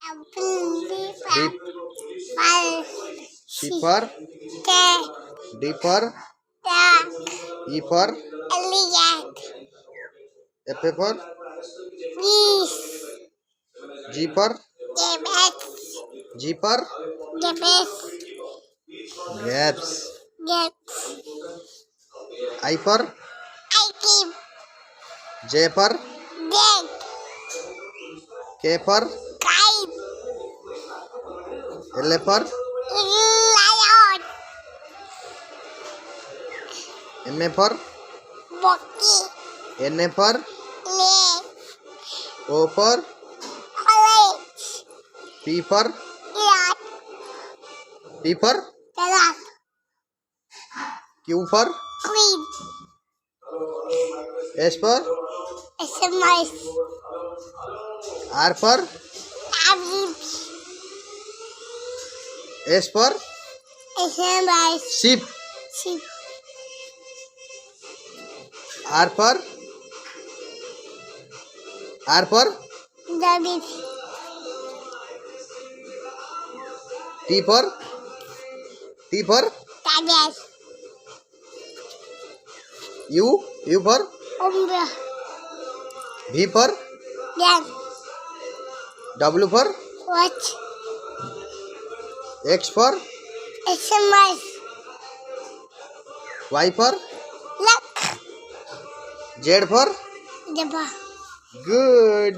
D, C for D for E for F for G for G for Gaps. I for J for K for L for M for N for O for P for T for Q for S for R for S for sheep. R for T for U for V for W for X for Y for Z for good.